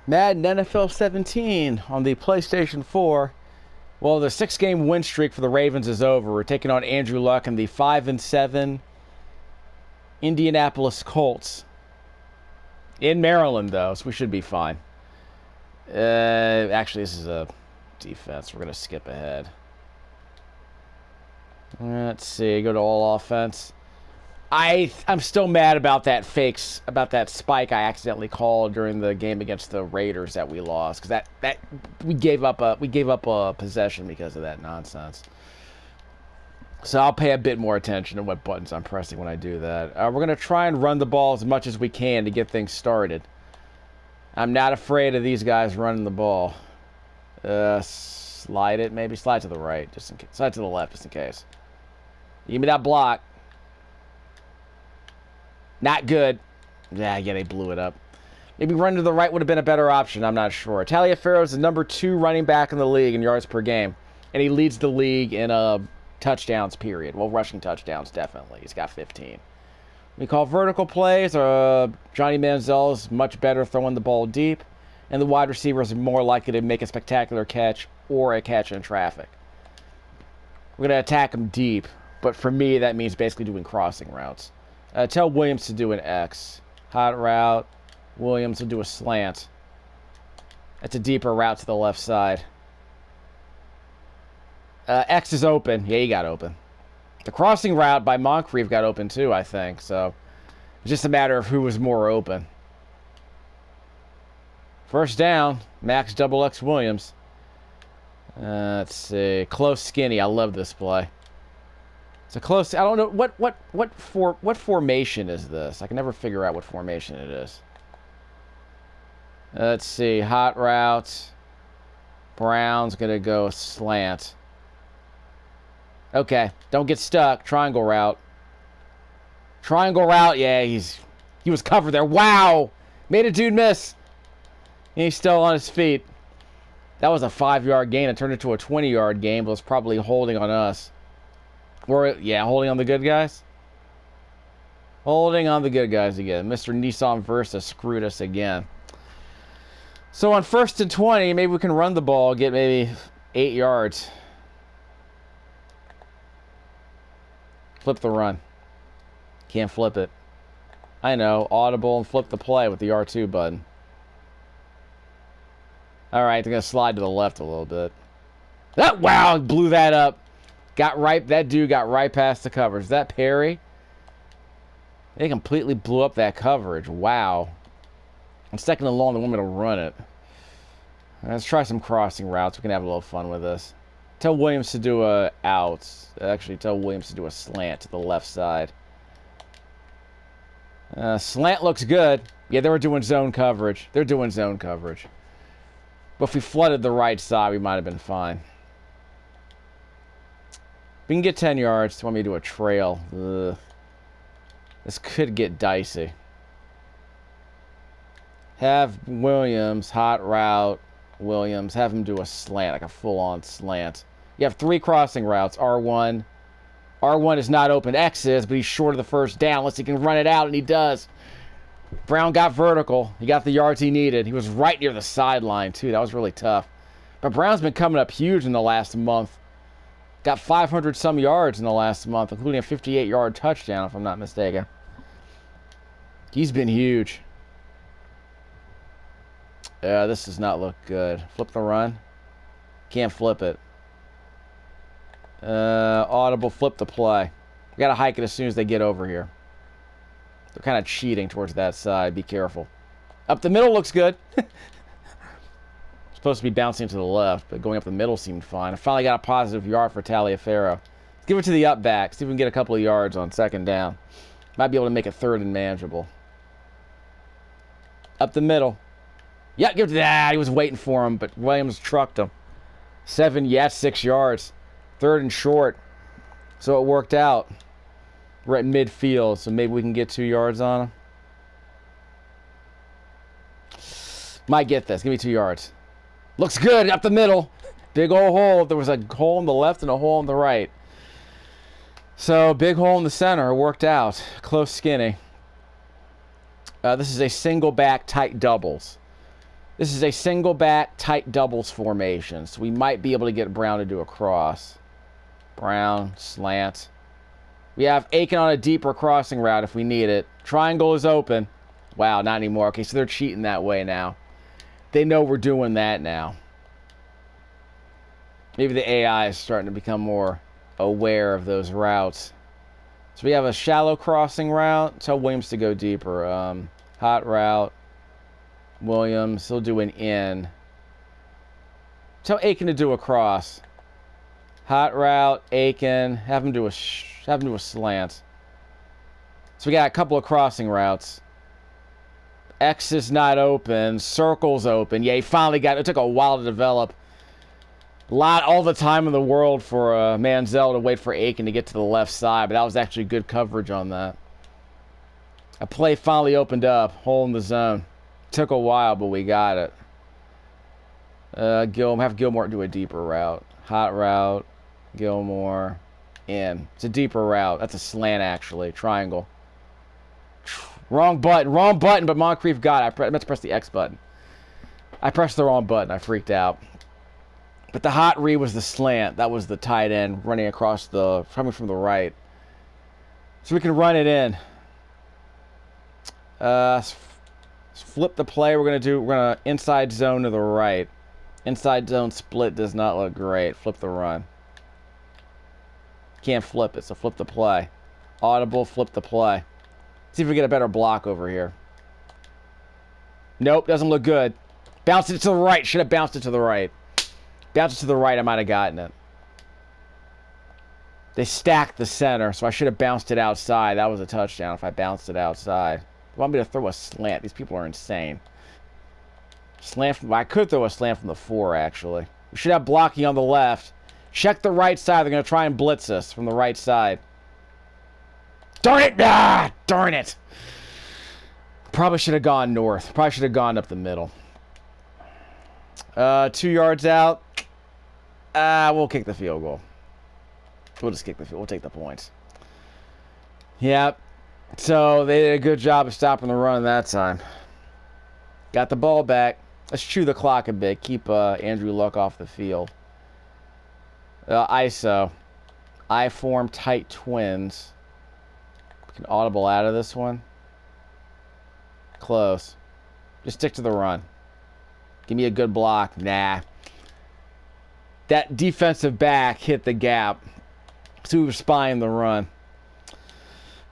Madden NFL 17 on the PlayStation 4. Well, the 6-game win streak for the Ravens is over. We're taking on Andrew Luck and the 5-7 Indianapolis Colts. In Maryland, though, so we should be fine. Actually, this is a defense. We're going to skip ahead. Let's see. Go to all offense. I'm still mad about that spike I accidentally called during the game against the Raiders that we lost, because that we gave up a possession because of that nonsense. So I'll pay a bit more attention to what buttons I'm pressing when I do that. We're going to try and run the ball as much as we can to get things started. I'm not afraid of these guys running the ball. Slide it, maybe. Slide to the right, just in case. Slide to the left, just in case. Give me that block. Not good. Yeah, they blew it up. Maybe run to the right would have been a better option. I'm not sure. Taliaferro is the #2 running back in the league in yards per game. And he leads the league in touchdowns, period. Well, rushing touchdowns, definitely. He's got 15. We call vertical plays. Johnny Manziel is much better throwing the ball deep. And the wide receivers are more likely to make a spectacular catch or a catch in traffic. We're going to attack him deep. But for me, that means basically doing crossing routes. Tell Williams to do an X. Hot route. Williams will do a slant. That's a deeper route to the left side. X is open. Yeah, he got open. The crossing route by Moncrief got open too, I think. So it's just a matter of who was more open. First down. Max double X Williams. Let's see. Close skinny. I love this play. It's a close. I don't know what formation is this. I can never figure out what formation it is. Let's see. Hot route. Brown's gonna go slant. Okay. Don't get stuck. Triangle route. Triangle route. Yeah, he was covered there. Wow. Made a dude miss. And he's still on his feet. That was a 5-yard gain. It turned into a 20-yard gain, but it was probably holding on us. Or, yeah, holding on the good guys. Holding on the good guys again. Mr. Nissan Versa screwed us again. So on 1st and 20, maybe we can run the ball, get maybe 8 yards. Flip the run. Can't flip it. I know. Audible and flip the play with the R2 button. Alright, they're going to slide to the left a little bit. Wow, blew that up. That dude got right past the coverage. Is that Perry? They completely blew up that coverage. Wow. On 2nd and long, they want me to run it. Let's try some crossing routes. We can have a little fun with this. Tell Williams to do a out. Actually, tell Williams to do a slant to the left side. Slant looks good. Yeah, they were doing zone coverage. They're doing zone coverage. But if we flooded the right side, we might have been fine. We can get 10 yards. They want me to do a trail. Ugh. This could get dicey. Have Williams, hot route. Williams, have him do a slant, like a full-on slant. You have 3 crossing routes. R1. R1 is not open. X is, but he's short of the first down unless he can run it out, and he does. Brown got vertical. He got the yards he needed. He was right near the sideline, too. That was really tough. But Brown's been coming up huge in the last month. Got 500-some yards in the last month, including a 58-yard touchdown, if I'm not mistaken. He's been huge. This does not look good. Flip the run. Can't flip it. Audible, flip the play. We got to hike it as soon as they get over here. They're kind of cheating towards that side. Be careful. Up the middle looks good. Supposed to be bouncing to the left, but going up the middle seemed fine. I finally got a positive yard for Taliaferro. Let's give it to the up back. See if we can get a couple of yards on 2nd down. Might be able to make it 3rd and manageable. Up the middle. Yeah, give it to that. He was waiting for him, but Williams trucked him. 6 yards. 3rd and short. So it worked out. We're at midfield, so maybe we can get 2 yards on him. Might get this. Give me 2 yards. Looks good up the middle. Big old hole. There was a hole in the left and a hole in the right. So big hole in the center. Worked out. Close skinny. This is a single back tight doubles. This is a single back tight doubles formation, so we might be able to get Brown to do a cross. Brown, slant. We have Aiken on a deeper crossing route if we need it. Triangle is open. Wow, not anymore. Okay, so they're cheating that way now. They know we're doing that now. Maybe the AI is starting to become more aware of those routes. So we have a shallow crossing route. Tell Williams to go deeper. Hot route. Williams, he'll do an in. Tell Aiken to do a cross. Hot route, Aiken. Have him do a slant. So we got a couple of crossing routes. X is not open. Circle's open. Yeah, he finally got it. It took a while to develop. All the time in the world for Manziel to wait for Aiken to get to the left side, but that was actually good coverage on that. A play finally opened up. Hole in the zone. Took a while, but we got it. Have Gilmore do a deeper route. Hot route. Gilmore. In. It's a deeper route. That's a slant, actually. Triangle. Wrong button, but Moncrief got it. I meant to press the X button. I pressed the wrong button. I freaked out. But the hot read was the slant. That was the tight end running across coming from the right. So we can run it in. Flip the play. We're gonna inside zone to the right. Inside zone split does not look great. Flip the run. Can't flip it, so flip the play. Audible, flip the play. See if we get a better block over here. Nope, doesn't look good. Bounced it to the right. Should have bounced it to the right. Bounced it to the right, I might have gotten it. They stacked the center, so I should have bounced it outside. That was a touchdown if I bounced it outside. They want me to throw a slant. These people are insane. I could throw a slant from the 4, actually. We should have blocking on the left. Check the right side. They're going to try and blitz us from the right side. Darn it! Ah, darn it! Probably should have gone north. Probably should have gone up the middle. 2 yards out. We'll kick the field goal. We'll just kick the field. We'll take the points. Yep. So they did a good job of stopping the run that time. Got the ball back. Let's chew the clock a bit. Keep Andrew Luck off the field. ISO. I form tight twins. We can audible out of this one. Close. Just stick to the run. Give me a good block. Nah. That defensive back hit the gap. So we were spying the run.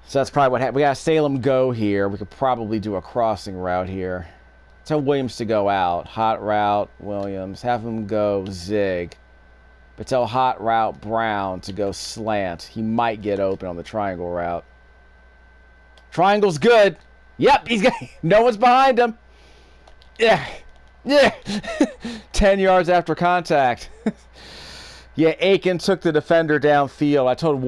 So that's probably what happened. We got Salem go here. We could probably do a crossing route here. Tell Williams to go out. Hot route, Williams. Have him go zig. But tell hot route Brown to go slant. He might get open on the triangle route. Triangle's good. Yep, he's got. No one's behind him. Yeah. Yeah. 10 yards after contact. Yeah, Aiken took the defender downfield. I told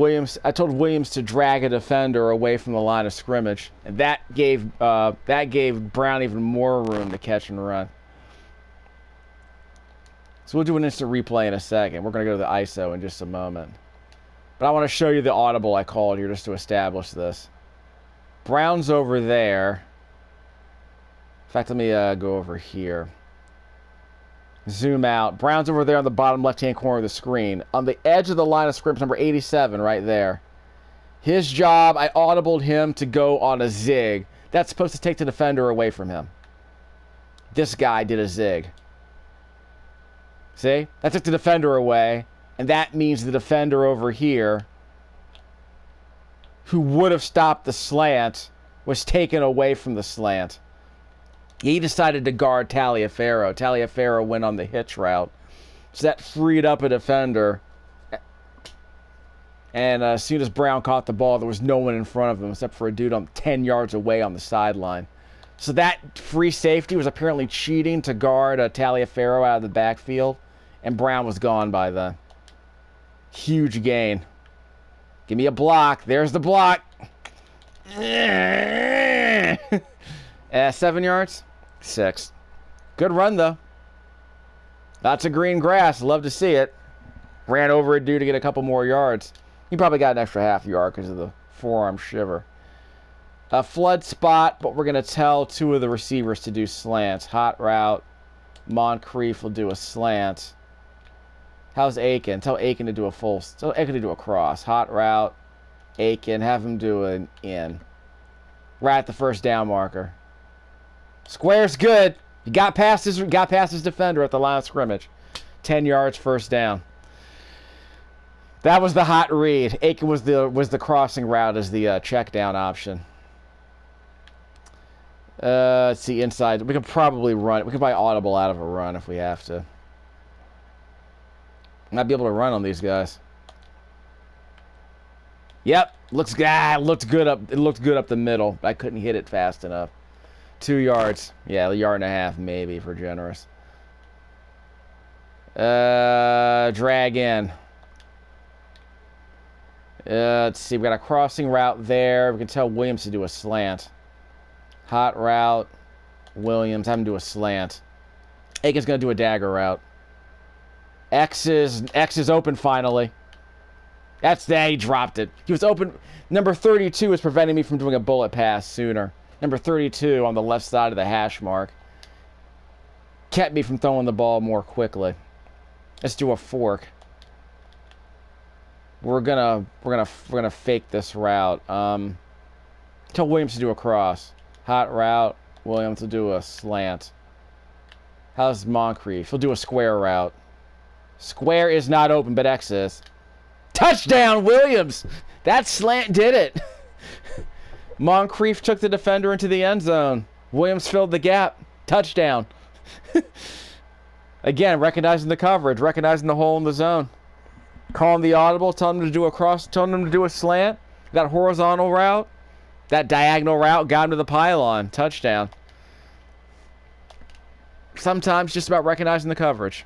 Williams to drag a defender away from the line of scrimmage, and that gave Brown even more room to catch and run. So we'll do an instant replay in a second. We're going to go to the ISO in just a moment. But I want to show you the audible I called here just to establish this. Brown's over there. In fact, let me go over here. Zoom out. Brown's over there on the bottom left-hand corner of the screen. On the edge of the line of scrimmage, number 87 right there. His job, I audibled him to go on a zig. That's supposed to take the defender away from him. This guy did a zig. See? That took the defender away. And that means the defender over here, who would have stopped the slant, was taken away from the slant. He decided to guard Taliaferro. Taliaferro went on the hitch route. So that freed up a defender. And as soon as Brown caught the ball, there was no one in front of him except for a dude on 10 yards away on the sideline. So that free safety was apparently cheating to guard Taliaferro out of the backfield. And Brown was gone by then. Huge gain. Give me a block. There's the block. 7 yards? 6. Good run, though. Lots of green grass. Love to see it. Ran over a dude to get a couple more yards. He probably got an extra half yard because of the forearm shiver. A flood spot, but we're going to tell 2 of the receivers to do slants. Hot route, Moncrief will do a slant. How's Aiken? Tell Aiken to do a full... Tell Aiken to do a cross. Hot route. Aiken. Have him do an in. Right at the first down marker. Square's good. He got past his defender at the line of scrimmage. 10 yards, first down. That was the hot read. Aiken was the crossing route as the check down option. Let's see, inside. We could probably run. We could probably audible out of a run if we have to. Might be able to run on these guys. Yep, looks good. Looked good up. It looked good up the middle. I couldn't hit it fast enough. 2 yards. Yeah, a yard and a half maybe if we're generous. Drag in. Let's see. We got a crossing route there. We can tell Williams to do a slant. Hot route. Williams. Have him do a slant. Aiken's gonna do a dagger route. X is open finally. That's that. He dropped it. He was open. Number 32 is preventing me from doing a bullet pass sooner. Number 32 on the left side of the hash mark kept me from throwing the ball more quickly. Let's do a fork. We're gonna fake this route. Tell Williams to do a cross. Hot route. Williams to do a slant. How's Moncrief? He'll do a square route. Square is not open, but X is. Touchdown, Williams! That slant did it. Moncrief took the defender into the end zone. Williams filled the gap. Touchdown. Again, recognizing the coverage, recognizing the hole in the zone. Calling the audible, telling him to do a cross, telling him to do a slant. That horizontal route, that diagonal route got him to the pylon. Touchdown. Sometimes just about recognizing the coverage.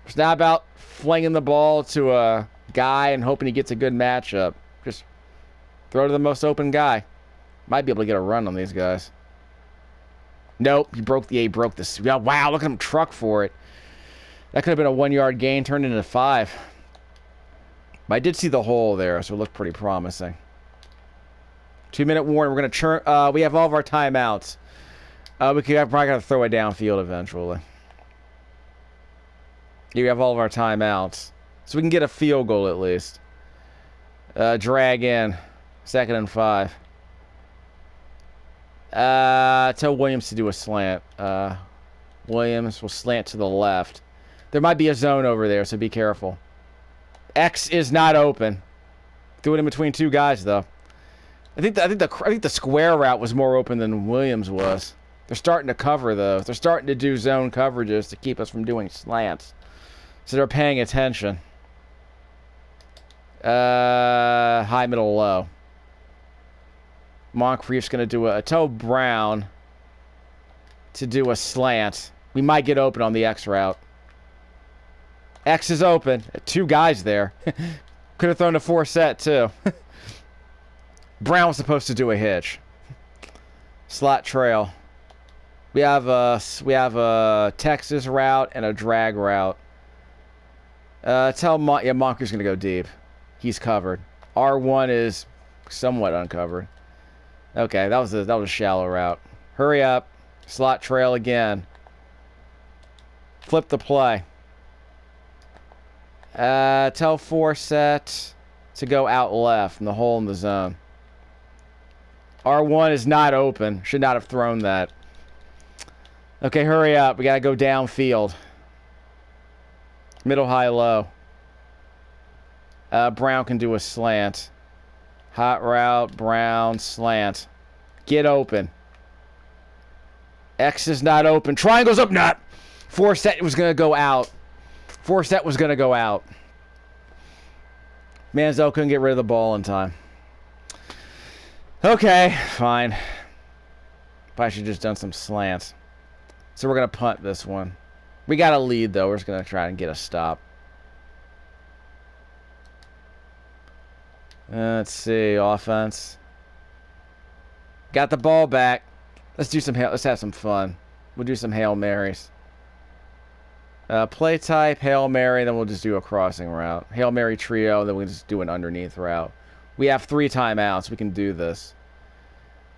It's not about flinging the ball to a guy and hoping he gets a good matchup. Just throw to the most open guy. Might be able to get a run on these guys. Nope, he broke this. Wow, look at him truck for it. That could have been a 1 yard gain turned into 5. But I did see the hole there, so it looked pretty promising. 2-minute warning. We're gonna churn. We have all of our timeouts. Probably gotta throw it downfield eventually. Yeah, we have all of our timeouts, so we can get a field goal at least. Drag in, 2nd and 5. Tell Williams to do a slant. Williams will slant to the left. There might be a zone over there, so be careful. X is not open. Threw it in between 2 guys though. I think the square route was more open than Williams was. They're starting to cover those. They're starting to do zone coverages to keep us from doing slants. So they're paying attention. High, middle, low. Moncrief's going to do tell Brown to do a slant. We might get open on the X route. X is open. 2 guys there. Could have thrown a 4 set too. Brown was supposed to do a hitch. Slot trail. We have a Texas route and a drag route. Moncrief's going to go deep. He's covered. R1 is somewhat uncovered. Okay, that was a shallow route. Hurry up. Slot trail again. Flip the play. Tell 4 set to go out left from the hole in the zone. R1 is not open. Should not have thrown that. Okay, hurry up. We got to go downfield. Middle, high, low. Brown can do a slant. Hot route, Brown, slant. Get open. X is not open. Triangle's up, not. 4 set was going to go out. 4 set was going to go out. Manziel couldn't get rid of the ball in time. Okay, fine. Probably should have just done some slants. So we're going to punt this one. We got a lead, though. We're just going to try and get a stop. Let's see. Offense. Got the ball back. Let's have some fun. We'll do some Hail Marys. Play type, Hail Mary, then we'll just do a crossing route. Hail Mary trio, then we'll just do an underneath route. We have 3 timeouts. We can do this.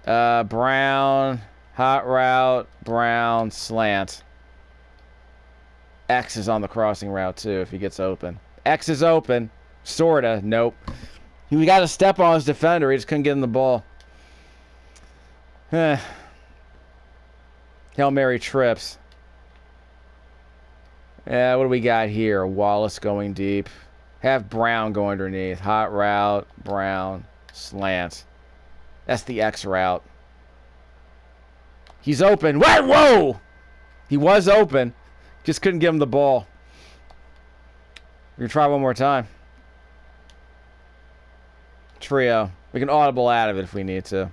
Brown, hot route, Brown, slant. X is on the crossing route, too, if he gets open. X is open. Sorta. Nope. We got to step on his defender. He just couldn't get in the ball. Hail Mary trips. Yeah, what do we got here? Wallace going deep. Have Brown go underneath. Hot route. Brown. Slant. That's the X route. He's open. Whoa! He was open. Just couldn't give him the ball. We're going to try one more time. Trio. We can audible out of it if we need to.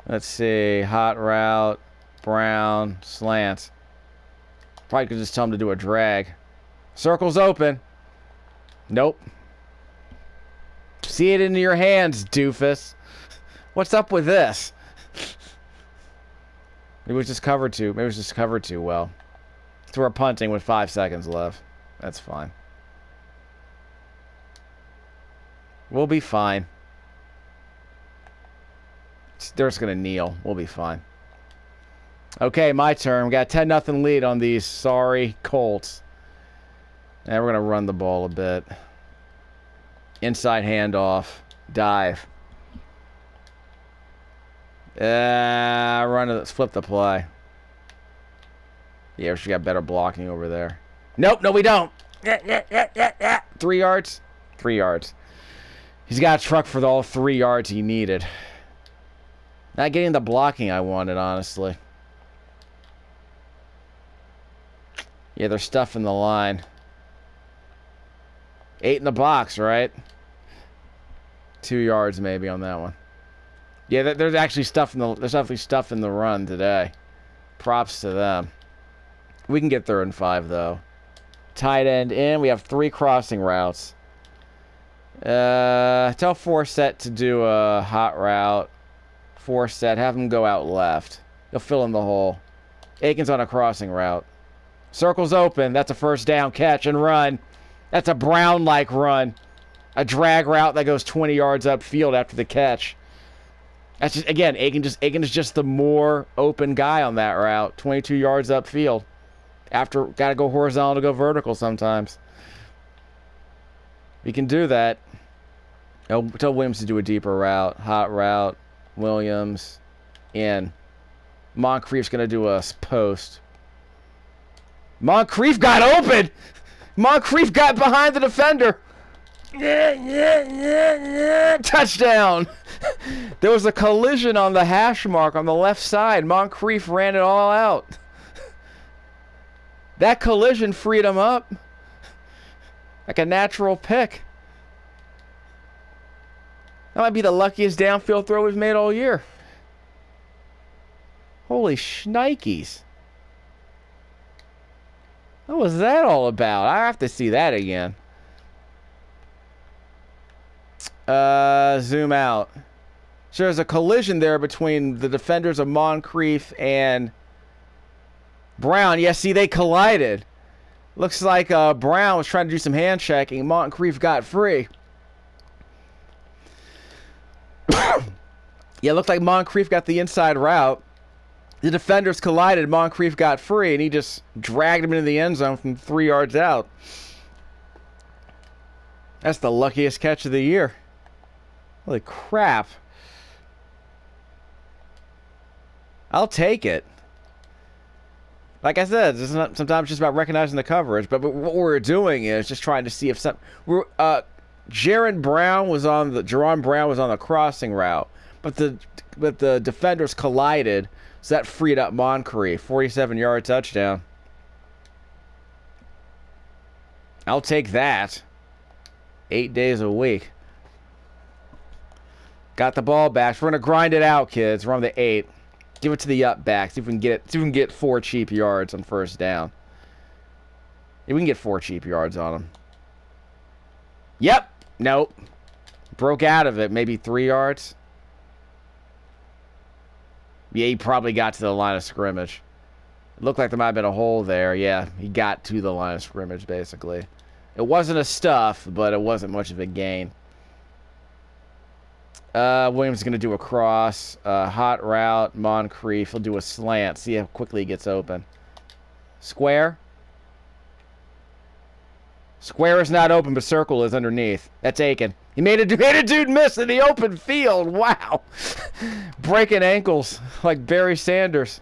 Let's see. Hot route. Brown. Slant. Probably could just tell him to do a drag. Circle's open. Nope. See it in your hands, doofus. What's up with this? Maybe it was just covered too. Maybe it was just covered too well. So we're punting with 5 seconds left. That's fine. We'll be fine. They're just going to kneel. We'll be fine. Okay, my turn. We got a 10-0 lead on these sorry Colts. And we're going to run the ball a bit. Inside handoff. Dive. Let's flip the play. Yeah, we should got better blocking over there. Nope, no we don't. 3 yards? 3 yards. He's got a truck for all 3 yards he needed. Not getting the blocking I wanted, honestly. Yeah, they're stuffing the line. 8 in the box, right? 2 yards maybe on that one. Yeah, there's actually stuff in the there's definitely stuff in the run today. Props to them. We can get 3rd and 5 though. Tight end in. We have 3 crossing routes. Tell Forsett to do a hot route. Forsett, have him go out left. He'll fill in the hole. Aiken's on a crossing route. Circle's open. That's a first down catch and run. That's a Brown-like run. A drag route that goes 20 yards upfield after the catch. That's just, again, Aiken is just the more open guy on that route. 22 yards upfield. After, got to go horizontal to go vertical sometimes. We can do that. Tell Williams to do a deeper route. Hot route. Williams. In. Moncrief's going to do a post. Moncrief got open! Moncrief got behind the defender! Touchdown! There was a collision on the hash mark on the left side. Moncrief ran it all out. That collision freed him up. Like a natural pick. That might be the luckiest downfield throw we've made all year. Holy shnikes. What was that all about? I have to see that again. Zoom out. So there's a collision there between the defenders of Moncrief and Brown. Yeah, see, they collided. Looks like Brown was trying to do some hand checking. Moncrief got free. Yeah, it looked like Moncrief got the inside route. The defenders collided. Moncrief got free, and he just dragged him into the end zone from 3 yards out. That's the luckiest catch of the year. Holy crap. I'll take it. Like I said, it's not sometimes just about recognizing the coverage, but what we're doing is just trying to see if Jerron Brown was on the crossing route, but the defenders collided, so that freed up Moncrief. 47-yard touchdown. I'll take that. 8 days a week. Got the ball back. So we're gonna grind it out, kids. We're on the 8. Give it to the up back. See if we can get it. See if we can get 4 cheap yards on first down. Yeah, we can get 4 cheap yards on them. Yep. Nope. Broke out of it. Maybe 3 yards. Yeah, he probably got to the line of scrimmage. It looked like there might have been a hole there. Yeah, he got to the line of scrimmage, basically. It wasn't a stuff, but it wasn't much of a gain. Williams is going to do a cross. Hot route. Moncrief will do a slant. See how quickly he gets open. Square. Square is not open, but circle is underneath. That's Aiken. He made a dude miss in the open field. Wow. Breaking ankles like Barry Sanders.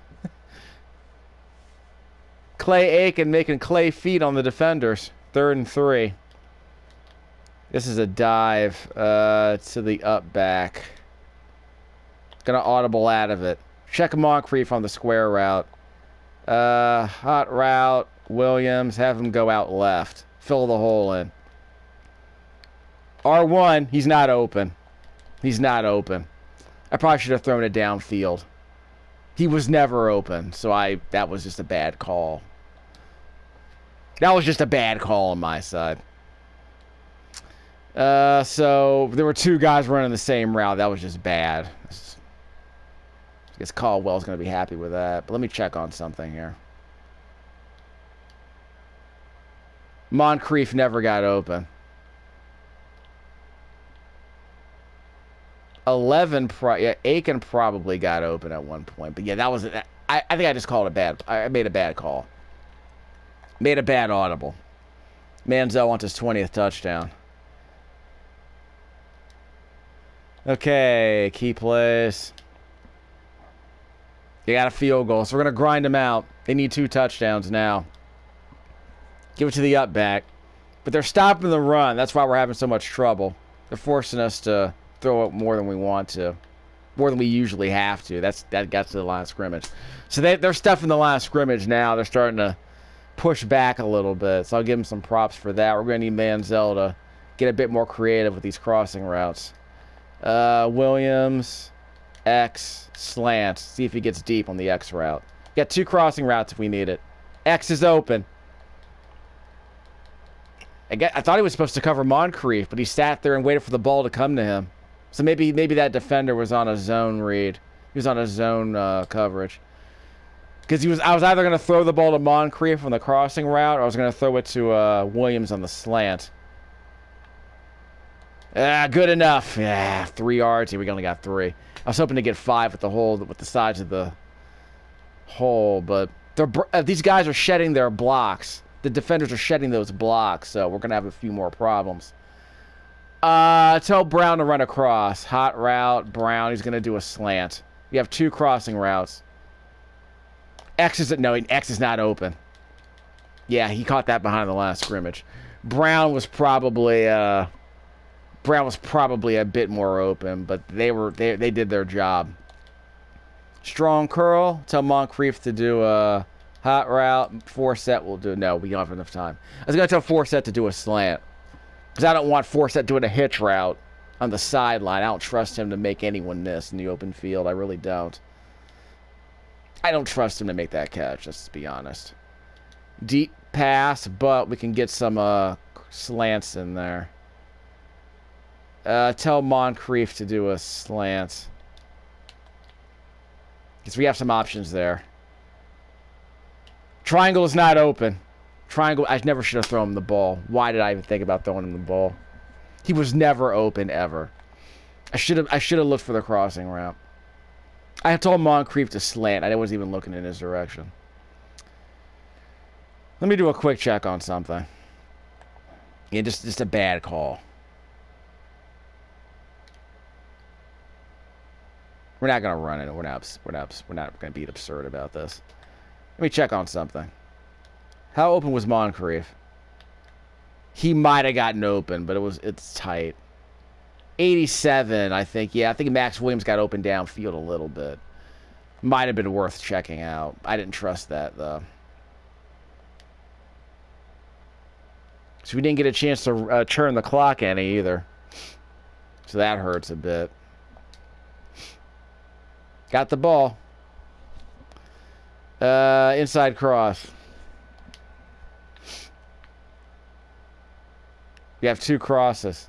Clay Aiken making clay feet on the defenders. 3rd and 3. This is a dive to the up back. Gonna audible out of it. Check Moncrief on the square route. Hot route. Williams. Have him go out left. Fill the hole in. R1. He's not open. He's not open. I probably should have thrown it downfield. He was never open, so that was just a bad call. That was just a bad call on my side. So there were 2 guys running the same route. That was just bad. I guess Caldwell's going to be happy with that. But let me check on something here. Moncrief never got open. 11, yeah, Aiken probably got open at one point. But yeah, that was, I think I just called it bad. I made a bad call. Made a bad audible. Manziel wants his 20th touchdown. Okay, key plays. You got a field goal, so we're going to grind them out. They need 2 touchdowns now. Give it to the up back. But they're stopping the run. That's why we're having so much trouble. They're forcing us to throw it more than we want to. More than we usually have to. That got to the line of scrimmage. So they're stuffing the line of scrimmage now. They're starting to push back a little bit. So I'll give them some props for that. We're going to need Manziel to get a bit more creative with these crossing routes. Williams, X, slant. See if he gets deep on the X route. Got 2 crossing routes if we need it. X is open. I thought he was supposed to cover Moncrief, but he sat there and waited for the ball to come to him. So maybe that defender was on a zone read. He was on a zone coverage. Because I was either going to throw the ball to Moncrief on the crossing route, or I was going to throw it to Williams on the slant. Good enough. Yeah, 3 yards. Here we only got 3. I was hoping to get 5 with the sides of the hole, but these guys are shedding their blocks. The defenders are shedding those blocks, so we're going to have a few more problems. Tell Brown to run across. Hot route, Brown. He's going to do a slant. We have 2 crossing routes. X is not open. Yeah, he caught that behind the last scrimmage. Brown was probably a bit more open, but they did their job. Strong curl. Tell Moncrief to do a hot route. 4-set will do. No, we don't have enough time. I was going to tell 4-set to do a slant. Because I don't want 4-set doing a hitch route on the sideline. I don't trust him to make anyone miss in the open field. I really don't. I don't trust him to make that catch, let's be honest. Deep pass, but we can get some slants in there. Tell Moncrief to do a slant. Because we have some options there. Triangle is not open. Triangle, I never should have thrown him the ball. Why did I even think about throwing him the ball? He was never open, ever. I should have looked for the crossing route. I told Moncrief to slant. I wasn't even looking in his direction. Let me do a quick check on something. Yeah, just a bad call. We're not gonna run it. We're not gonna be absurd about this. Let me check on something. How open was Moncrief? He might have gotten open, but it's tight. 87, I think. Yeah, I think Max Williams got open downfield a little bit. Might have been worth checking out. I didn't trust that, though. So we didn't get a chance to turn the clock any either. So that hurts a bit. Got the ball. Inside cross. We have 2 crosses.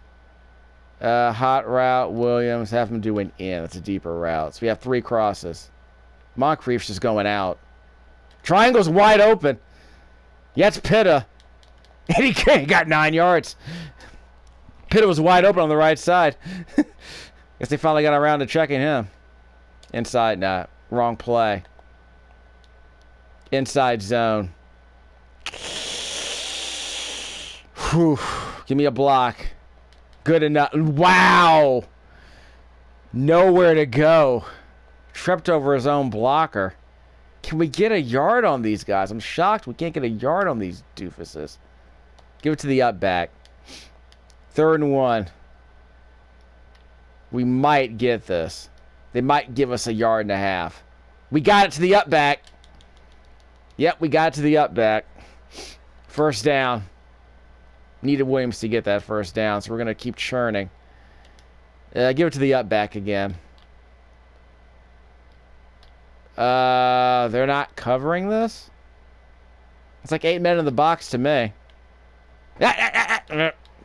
Hot route, Williams. Have him do an in. That's a deeper route. So we have 3 crosses. Moncrief's just going out. Triangle's wide open. Yeah, it's Pitta. And he got 9 yards. Pitta was wide open on the right side. Guess they finally got around to checking him. Inside, nah. Wrong play. Inside zone. Whew. Give me a block. Good enough. Wow! Nowhere to go. Tripped over his own blocker. Can we get a yard on these guys? I'm shocked we can't get a yard on these doofuses. Give it to the up back. 3rd and 1. We might get this. They might give us a yard and a half. We got it to the up back. Yep, we got it to the up back. First down. Needed Williams to get that first down, so we're going to keep churning. Give it to the up back again. They're not covering this? It's like 8 men in the box to me.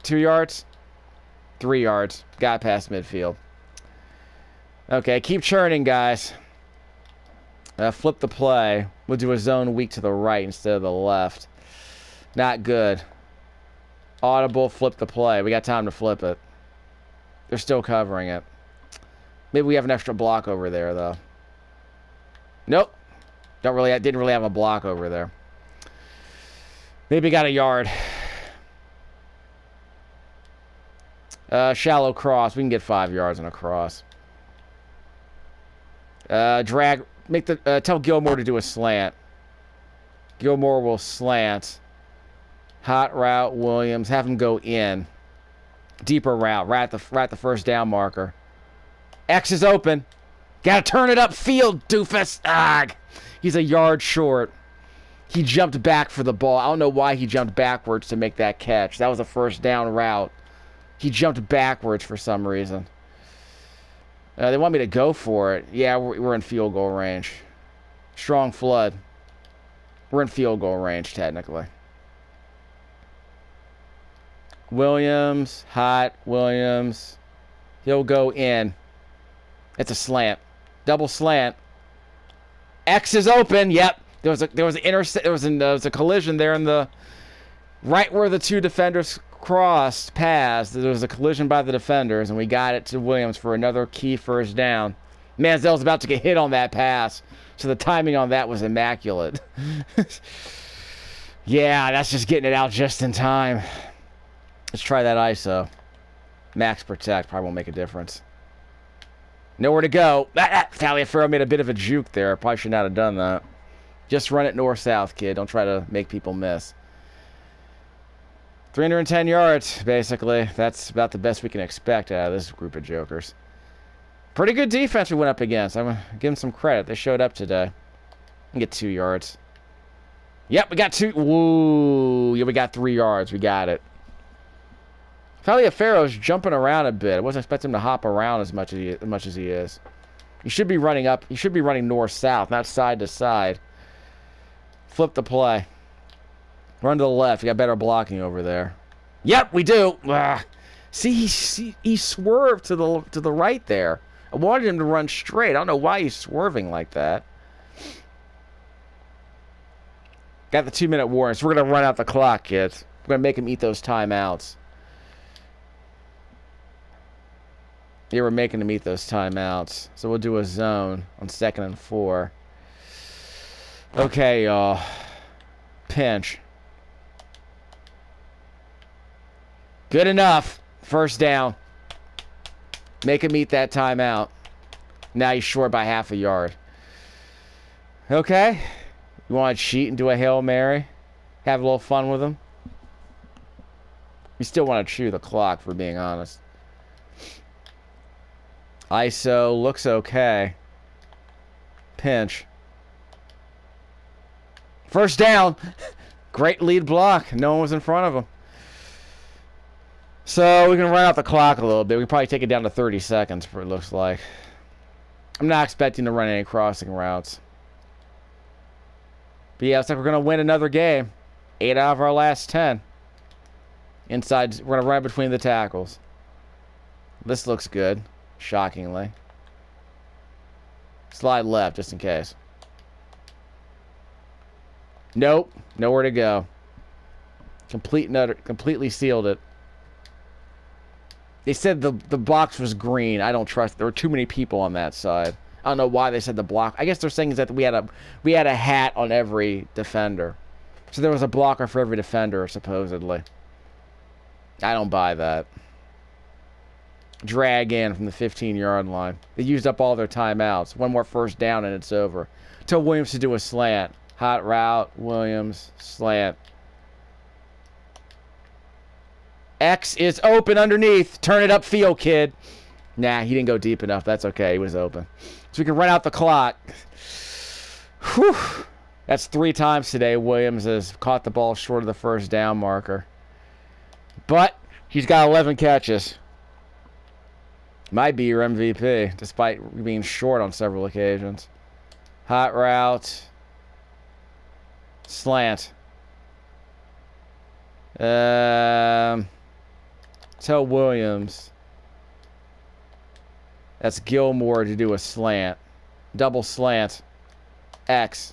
2 yards. 3 yards. Got past midfield. Okay, keep churning, guys. Flip the play. We'll do a zone weak to the right instead of the left. Not good. Audible, flip the play. We got time to flip it. They're still covering it. Maybe we have an extra block over there, though. Nope. Didn't really have a block over there. Maybe got a yard. Shallow cross. We can get 5 yards on a cross. Drag. Make the tell Gilmore to do a slant. Gilmore will slant. Hot route, Williams. Have him go in. Deeper route. Right at the first down marker. X is open. Gotta turn it upfield, doofus. He's a yard short. He jumped back for the ball. I don't know why he jumped backwards to make that catch. That was a first down route. He jumped backwards for some reason. They want me to go for it. Yeah, we're in field goal range. Strong flood. We're in field goal range, technically. Williams. Hot. Williams. He'll go in. It's a slant. Double slant. X is open. Yep. There was a collision there in the right where the two defenders crossed paths. There was a collision by the defenders, and we got it to Williams for another key first down. Manziel's about to get hit on that pass, so the timing on that was immaculate. Yeah, that's just getting it out just in time. Let's try that ISO. Max protect probably won't make a difference. Nowhere to go. Taliaferro made a bit of a juke there. Probably should not have done that. Just run it north-south, kid. Don't try to make people miss. 310 yards, basically. That's about the best we can expect out of this group of jokers. Pretty good defense we went up against. I'm going to give them some credit. They showed up today. We get 2 yards. Yep, we got 2. Woo. Yeah, we got 3 yards. We got it. Taliaferro's jumping around a bit. I wasn't expecting him to hop around as much as he is. He should be running up. He should be running north-south, not side to side. Flip the play. Run to the left. You got better blocking over there. Yep, we do. See, he swerved to the right there. I wanted him to run straight. I don't know why he's swerving like that. Got the 2-minute warning, so we're going to run out the clock, kids. We're going to make him eat those timeouts. Yeah, we're making him eat those timeouts. So we'll do a zone on 2nd and 4. Okay, y'all. Pinch. Good enough. First down. Make him eat that timeout. Now he's short by half a yard. Okay. You want to cheat and do a Hail Mary? Have a little fun with him? You still want to chew the clock, for being honest. ISO looks okay. Pinch. First down. Great lead block. No one was in front of him. So we can run out the clock a little bit. We can probably take it down to 30 seconds, it looks like. I'm not expecting to run any crossing routes. But yeah, it's like we're going to win another game. 8 out of our last 10. Inside, we're going to run between the tackles. This looks good. Shockingly. Slide left, just in case. Nope. Nowhere to go. Completely sealed it. They said the box was green. I don't trust. There were too many people on that side. I don't know why they said the block. I guess they're saying is that we had a hat on every defender. So there was a blocker for every defender, supposedly. I don't buy that. Drag in from the 15-yard line. They used up all their timeouts. One more first down and it's over. Tell Williams to do a slant. Hot route. Williams. Slant. X is open underneath. Turn it upfield, kid. Nah, he didn't go deep enough. That's okay. He was open. So we can run out the clock. Whew. That's 3 times today Williams has caught the ball short of the first down marker. But he's got 11 catches. Might be your MVP, despite being short on several occasions. Hot route. Slant. Tell Williams. That's Gilmore to do a slant. Double slant. X.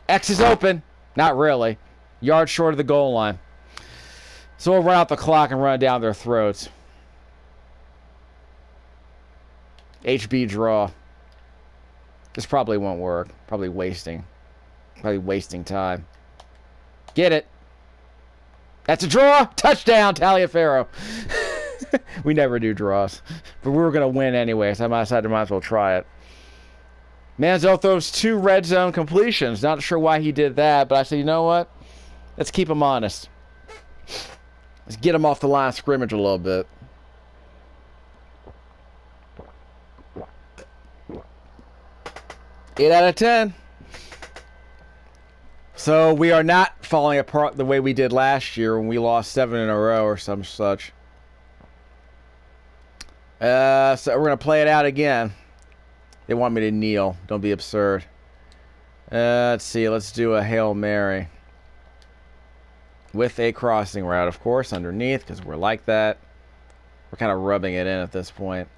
X is open. Not really. Yard short of the goal line. So we'll run out the clock and run down their throats. HB draw. This probably won't work. Probably wasting time. Get it. That's a draw. Touchdown, Taliaferro. We never do draws. But we were going to win anyway, so I decided I might as well try it. Manziel throws 2 red zone completions. Not sure why he did that, but I said, you know what? Let's keep him honest. Let's get him off the line of scrimmage a little bit. Eight out of 10. So we are not falling apart the way we did last year when we lost 7 in a row or some such. So we're going to play it out again. They want me to kneel. Don't be absurd. Let's see. Let's do a Hail Mary. With a crossing route, of course, underneath, because we're like that. We're kind of rubbing it in at this point.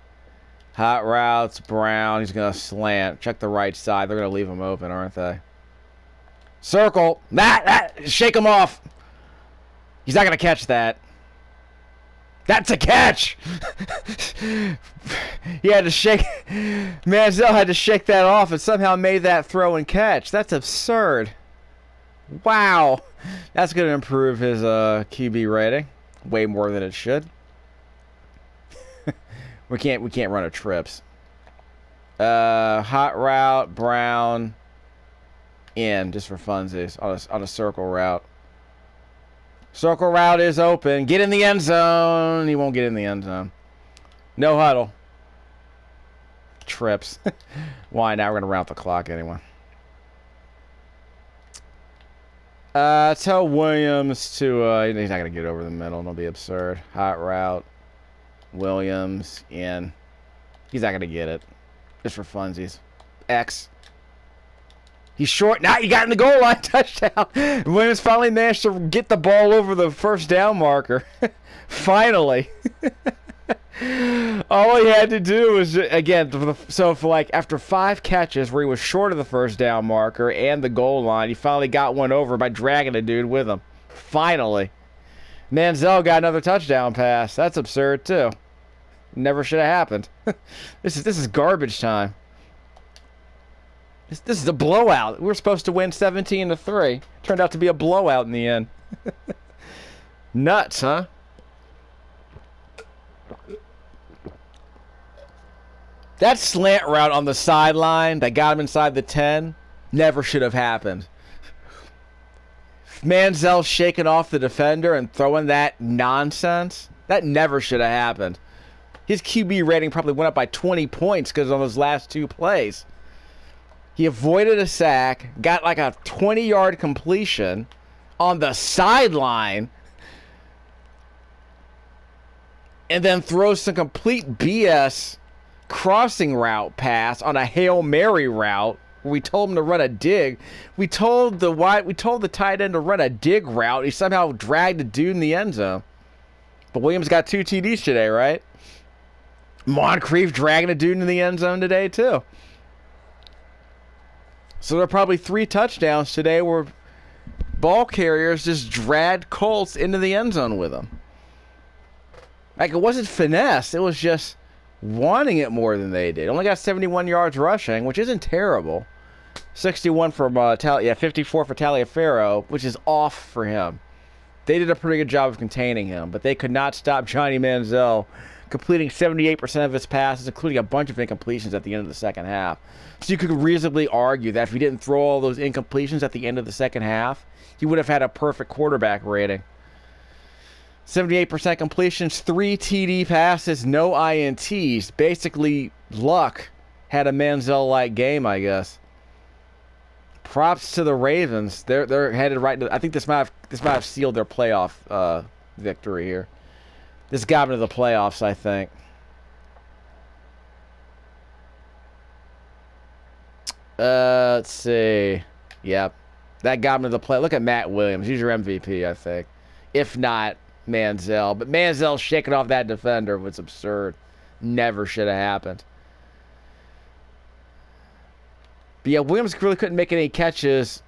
Hot routes, Brown. He's going to slant. Check the right side. They're going to leave him open, aren't they? Circle. Shake him off. He's not going to catch that. That's a catch! He had to shake... Manziel had to shake that off and somehow made that throw and catch. That's absurd. Wow. That's going to improve his QB rating. Way more than it should. We can't run a trips. Hot route, Brown, in, just for funsies, on a circle route. Circle route is open. Get in the end zone. He won't get in the end zone. No huddle. Trips. Why? Now we're going to round the clock anyway. Tell Williams to... he's not going to get over the middle. Don't be absurd. Hot route. Williams in. He's not going to get it. Just for funsies. X. He's short. Now you got in the goal line. Touchdown. Williams finally managed to get the ball over the first down marker. Finally. All he had to do was, again, after 5 catches where he was short of the first down marker and the goal line, he finally got one over by dragging a dude with him. Finally. Manziel got another touchdown pass. That's absurd, too. Never should have happened. This is garbage time. This is a blowout. We were supposed to win 17-3. Turned out to be a blowout in the end. Nuts, huh? That slant route on the sideline that got him inside the 10 never should have happened. Manziel shaking off the defender and throwing that nonsense, that never should have happened. His QB rating probably went up by 20 points because of those last 2 plays. He avoided a sack, got like a 20-yard completion on the sideline, and then throws some complete BS crossing route pass on a Hail Mary route. We told him to run a dig. We told the tight end to run a dig route. He somehow dragged a dude in the end zone. But Williams got 2 TDs today, right? Moncrief dragging a dude in the end zone today, too. So there are probably 3 touchdowns today where ball carriers just dragged Colts into the end zone with them. Like, it wasn't finesse. It was just wanting it more than they did. Only got 71 yards rushing, which isn't terrible. 61 from 54 for Taliaferro, which is off for him. They did a pretty good job of containing him, but they could not stop Johnny Manziel completing 78% of his passes, including a bunch of incompletions at the end of the second half. So you could reasonably argue that if he didn't throw all those incompletions at the end of the second half, he would have had a perfect quarterback rating. 78% completions, 3 TD passes, no INTs. Basically, luck had a Manziel-like game, I guess. Props to the Ravens. They're headed right to. I think this might have sealed their playoff victory here. This got them to the playoffs, I think. Let's see. Yep, that got them to the play. Look at Matt Williams. He's your MVP, I think. If not Manziel, but Manziel shaking off that defender was absurd. Never should have happened. But yeah, Williams really couldn't make any catches.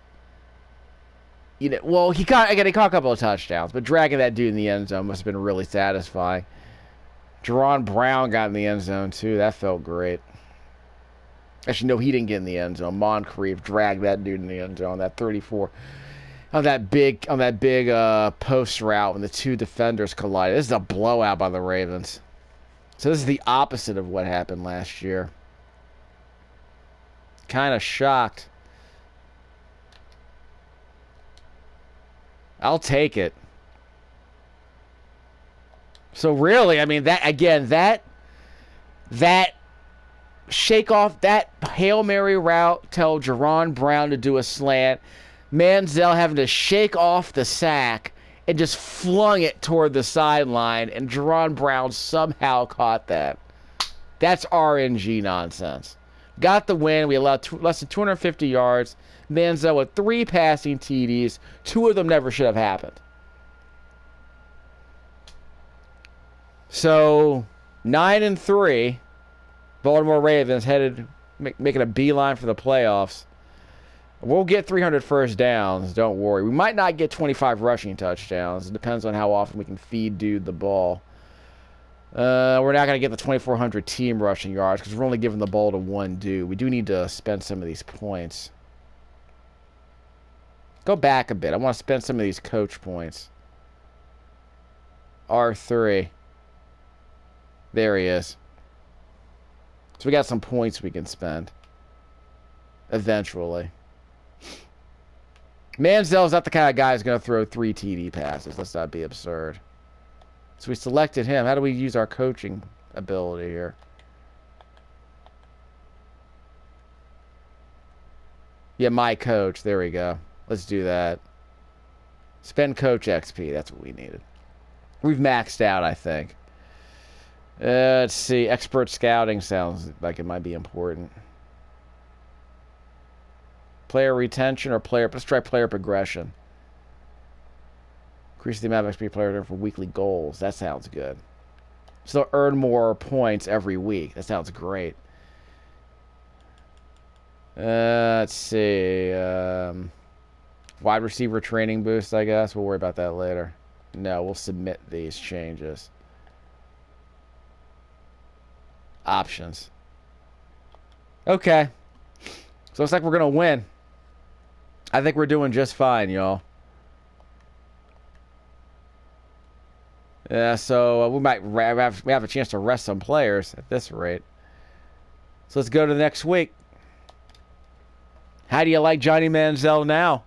You know, well, he caught a couple of touchdowns, but dragging that dude in the end zone must have been really satisfying. Jerron Brown got in the end zone too. That felt great. Actually, no, he didn't get in the end zone. Moncrief dragged that dude in the end zone. That 34 on that big post route when the two defenders collided. This is a blowout by the Ravens. So this is the opposite of what happened last year. Kind of shocked. I'll take it. So really, I mean, that shake off, that Hail Mary route, tell Jerron Brown to do a slant, Manziel having to shake off the sack and just flung it toward the sideline, and Jerron Brown somehow caught that. That's RNG nonsense. Got the win. We allowed less than 250 yards. Manziel with 3 passing TDs. 2 of them never should have happened. So, 9-3. Baltimore Ravens making a beeline for the playoffs. We'll get 300 first downs. Don't worry. We might not get 25 rushing touchdowns. It depends on how often we can feed dude the ball. We're not going to get the 2,400 team rushing yards because we're only giving the ball to one dude. We do need to spend some of these points. Go back a bit. I want to spend some of these coach points. R3. There he is. So we got some points we can spend. Eventually. Manziel's not the kind of guy who's going to throw 3 TD passes. Let's not be absurd. So we selected him. How do we use our coaching ability here? Yeah, my coach. There we go. Let's do that. Spend coach XP. That's what we needed. We've maxed out, I think. Let's see. Expert scouting sounds like it might be important. Player retention or player... Let's try player progression. Increase the amount of XP players for weekly goals. That sounds good. So they'll earn more points every week. That sounds great. Let's see. Wide receiver training boost, I guess. We'll worry about that later. No, we'll submit these changes. Options. Okay. So looks like we're going to win. I think we're doing just fine, y'all. Yeah, so we might have a chance to rest some players at this rate. So let's go to the next week. How do you like Johnny Manziel now?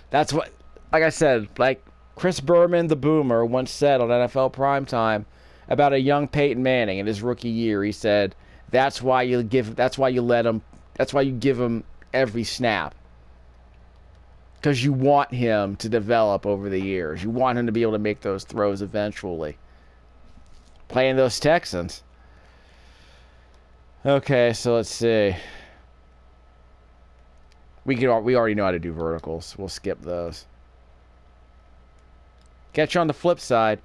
That's what, like I said, like Chris Berman, the boomer, once said on NFL Primetime about a young Peyton Manning in his rookie year. He said, that's why you give him every snap. Because you want him to develop over the years. You want him to be able to make those throws eventually. Playing those Texans. Okay, so let's see. We already know how to do verticals. We'll skip those. Catch you on the flip side.